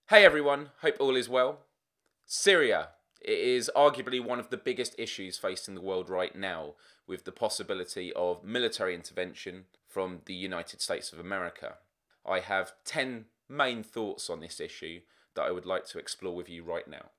Hey everyone, hope all is well. Syria. It is arguably one of the biggest issues facing the world right now, with the possibility of military intervention from the United States of America. I have 10 main thoughts on this issue that I would like to explore with you right now.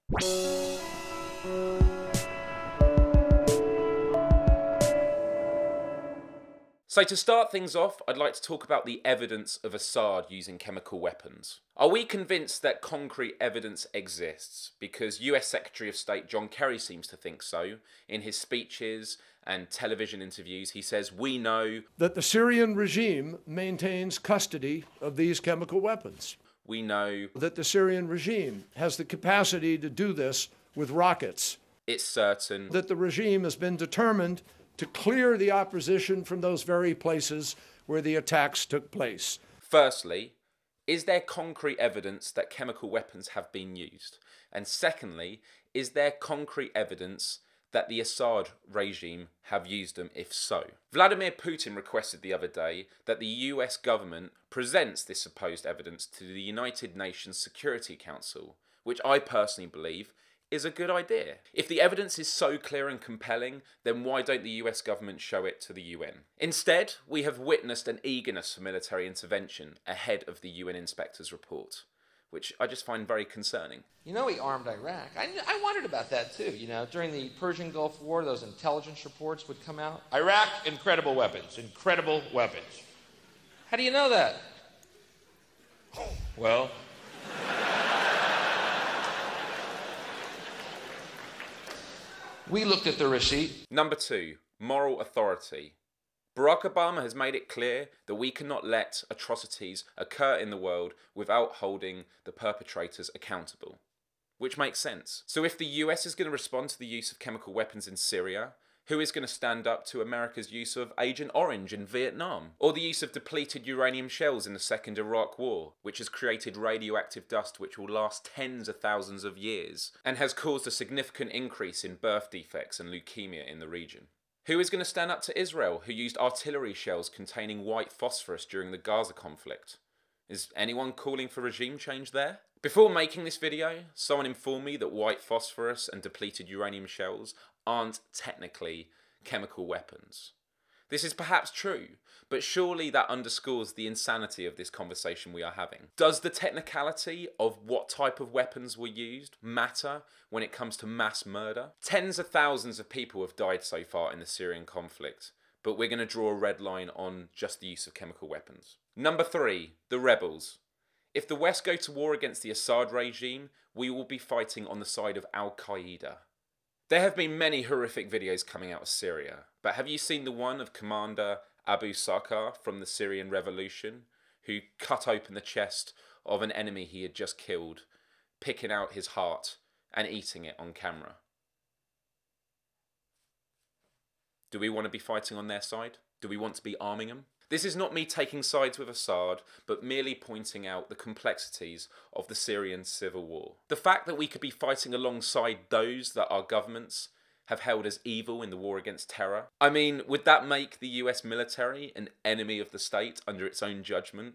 So to start things off, I'd like to talk about the evidence of Assad using chemical weapons. Are we convinced that concrete evidence exists? Because US Secretary of State John Kerry seems to think so. In his speeches and television interviews, he says, "We know that the Syrian regime maintains custody of these chemical weapons. We know that the Syrian regime has the capacity to do this with rockets. It's certain that the regime has been determined to clear the opposition from those very places where the attacks took place." Firstly, is there concrete evidence that chemical weapons have been used? And secondly, is there concrete evidence that the Assad regime have used them if so? Vladimir Putin requested the other day that the US government presents this supposed evidence to the United Nations Security Council, which I personally believe is a good idea. If the evidence is so clear and compelling, then why don't the US government show it to the UN? Instead, we have witnessed an eagerness for military intervention ahead of the UN inspector's report, which I just find very concerning. You know, he armed Iraq. I wondered about that too. You know, during the Persian Gulf War, those intelligence reports would come out. Iraq, incredible weapons. Incredible weapons. How do you know that? Well, we looked at the receipt. Number 2, moral authority. Barack Obama has made it clear that we cannot let atrocities occur in the world without holding the perpetrators accountable. Which makes sense. So if the US is going to respond to the use of chemical weapons in Syria, who is going to stand up to America's use of Agent Orange in Vietnam? Or the use of depleted uranium shells in the Second Iraq War, which has created radioactive dust which will last tens of thousands of years, and has caused a significant increase in birth defects and leukemia in the region? Who is going to stand up to Israel, who used artillery shells containing white phosphorus during the Gaza conflict? Is anyone calling for regime change there? Before making this video, someone informed me that white phosphorus and depleted uranium shells aren't technically chemical weapons. This is perhaps true, but surely that underscores the insanity of this conversation we are having. Does the technicality of what type of weapons were used matter when it comes to mass murder? Tens of thousands of people have died so far in the Syrian conflict, but we're going to draw a red line on just the use of chemical weapons. Number 3, the rebels. If the West go to war against the Assad regime, we will be fighting on the side of Al-Qaeda. There have been many horrific videos coming out of Syria, but have you seen the one of Commander Abu Sakar from the Syrian Revolution, who cut open the chest of an enemy he had just killed, picking out his heart and eating it on camera? Do we want to be fighting on their side? Do we want to be arming them? This is not me taking sides with Assad, but merely pointing out the complexities of the Syrian civil war. The fact that we could be fighting alongside those that our governments have held as evil in the war against terror. I mean, would that make the US military an enemy of the state under its own judgment?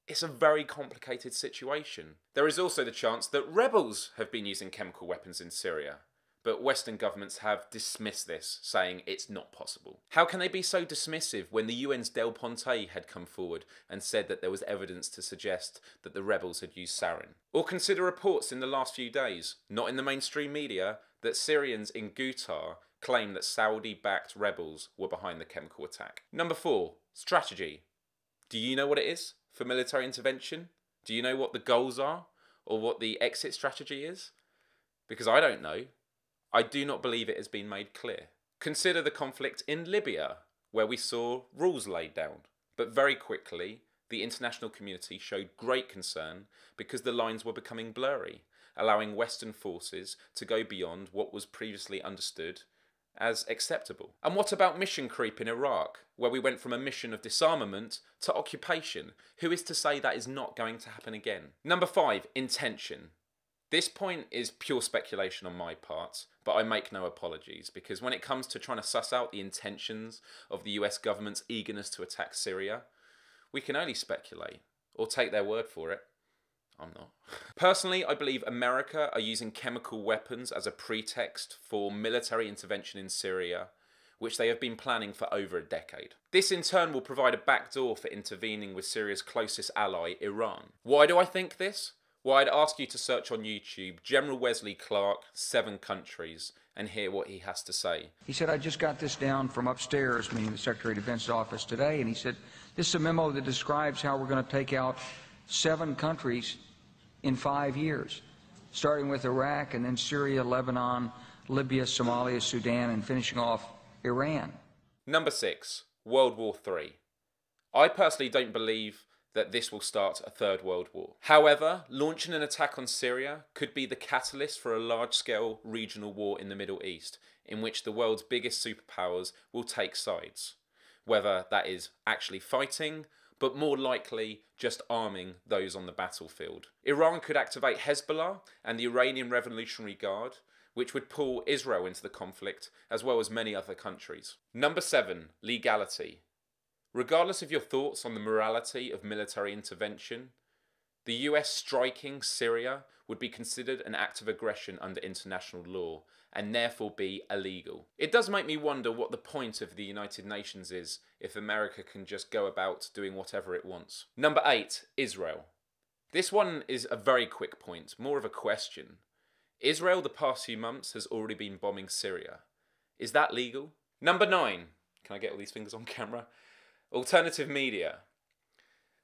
It's a very complicated situation. There is also the chance that rebels have been using chemical weapons in Syria, but Western governments have dismissed this, saying it's not possible. How can they be so dismissive when the UN's Del Ponte had come forward and said that there was evidence to suggest that the rebels had used sarin? Or consider reports in the last few days, not in the mainstream media, that Syrians in Ghouta claim that Saudi-backed rebels were behind the chemical attack. Number 4, strategy. Do you know what it is for military intervention? Do you know what the goals are? Or what the exit strategy is? Because I don't know. I do not believe it has been made clear. Consider the conflict in Libya, where we saw rules laid down. But very quickly, the international community showed great concern because the lines were becoming blurry, allowing Western forces to go beyond what was previously understood as acceptable. And what about mission creep in Iraq, where we went from a mission of disarmament to occupation? Who is to say that is not going to happen again? Number 5, intention. This point is pure speculation on my part, but I make no apologies, because when it comes to trying to suss out the intentions of the US government's eagerness to attack Syria, we can only speculate, or take their word for it. I'm not. Personally, I believe America are using chemical weapons as a pretext for military intervention in Syria, which they have been planning for over a decade. This in turn will provide a backdoor for intervening with Syria's closest ally, Iran. Why do I think this? Well, I'd ask you to search on YouTube General Wesley Clark, 7 countries, and hear what he has to say. He said, I just got this down from upstairs, meaning the Secretary of Defense's office today, and he said, this is a memo that describes how we're going to take out 7 countries in 5 years, starting with Iraq and then Syria, Lebanon, Libya, Somalia, Sudan, and finishing off Iran. Number 6, World War III. I personally don't believe that this will start a third world war. However, launching an attack on Syria could be the catalyst for a large-scale regional war in the Middle East, in which the world's biggest superpowers will take sides. Whether that is actually fighting, but more likely just arming those on the battlefield. Iran could activate Hezbollah and the Iranian Revolutionary Guard, which would pull Israel into the conflict, as well as many other countries. Number 7, legality. Regardless of your thoughts on the morality of military intervention, the US striking Syria would be considered an act of aggression under international law and therefore be illegal. It does make me wonder what the point of the United Nations is if America can just go about doing whatever it wants. Number 8, Israel. This one is a very quick point, more of a question. Israel the past few months has already been bombing Syria. Is that legal? Number 9. Can I get all these things on camera? Alternative media.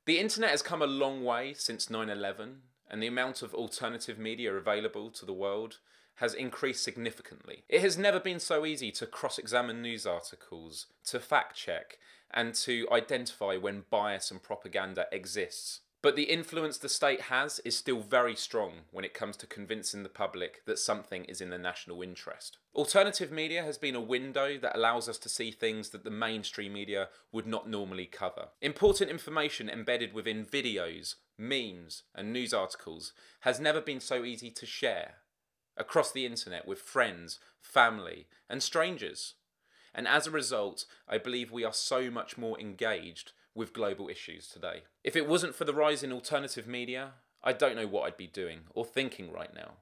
The internet has come a long way since 9/11, and the amount of alternative media available to the world has increased significantly. It has never been so easy to cross-examine news articles, to fact-check, and to identify when bias and propaganda exists. But the influence the state has is still very strong when it comes to convincing the public that something is in the national interest. Alternative media has been a window that allows us to see things that the mainstream media would not normally cover. Important information embedded within videos, memes, and news articles has never been so easy to share across the internet with friends, family, and strangers. And as a result, I believe we are so much more engaged with global issues today. If it wasn't for the rise in alternative media, I don't know what I'd be doing or thinking right now.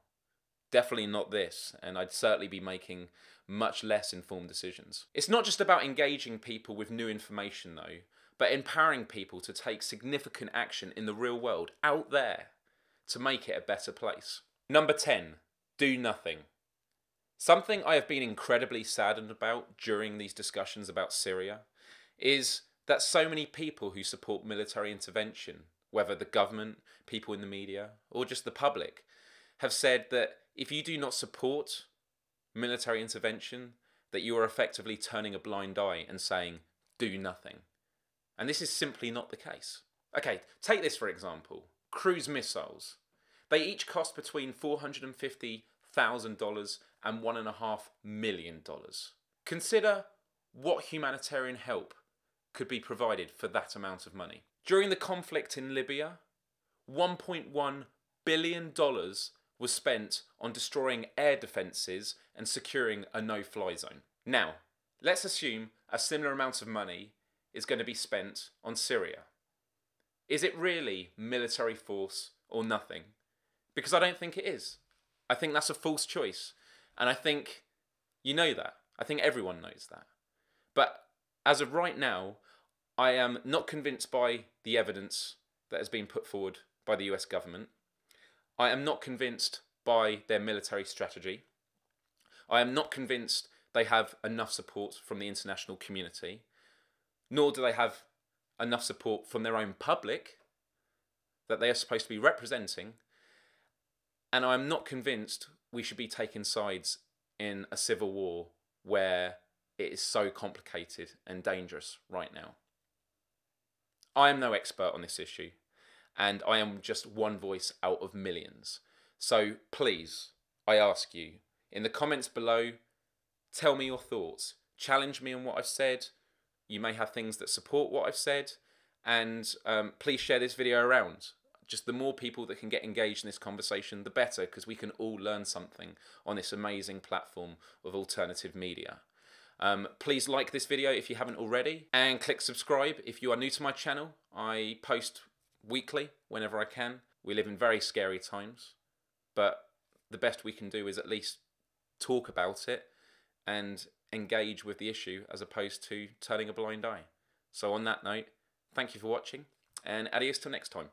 Definitely not this, and I'd certainly be making much less informed decisions. It's not just about engaging people with new information though, but empowering people to take significant action in the real world, out there, to make it a better place. Number 10, do nothing. Something I have been incredibly saddened about during these discussions about Syria is that so many people who support military intervention, whether the government, people in the media, or just the public, have said that if you do not support military intervention, that you are effectively turning a blind eye and saying, do nothing. And this is simply not the case. Okay, take this for example. Cruise missiles. They each cost between $450,000 and $1.5 million. Consider what humanitarian help could be provided for that amount of money. During the conflict in Libya, $1.1 billion was spent on destroying air defences and securing a no-fly zone. Now, let's assume a similar amount of money is going to be spent on Syria. Is it really military force or nothing? Because I don't think it is. I think that's a false choice. And I think you know that. I think everyone knows that. But as of right now, I am not convinced by the evidence that has been put forward by the US government. I am not convinced by their military strategy. I am not convinced they have enough support from the international community, nor do they have enough support from their own public that they are supposed to be representing. And I'm not convinced we should be taking sides in a civil war where it is so complicated and dangerous right now. I am no expert on this issue, and I am just one voice out of millions. So please, I ask you, in the comments below, tell me your thoughts. Challenge me on what I've said. You may have things that support what I've said, and please share this video around. Just the more people that can get engaged in this conversation, the better, because we can all learn something on this amazing platform of alternative media. Please like this video if you haven't already, and click subscribe if you are new to my channel. I post weekly whenever I can We live in very scary times, but the best we can do is at least talk about it and engage with the issue as opposed to turning a blind eye. So on that note, thank you for watching, and adios till next time.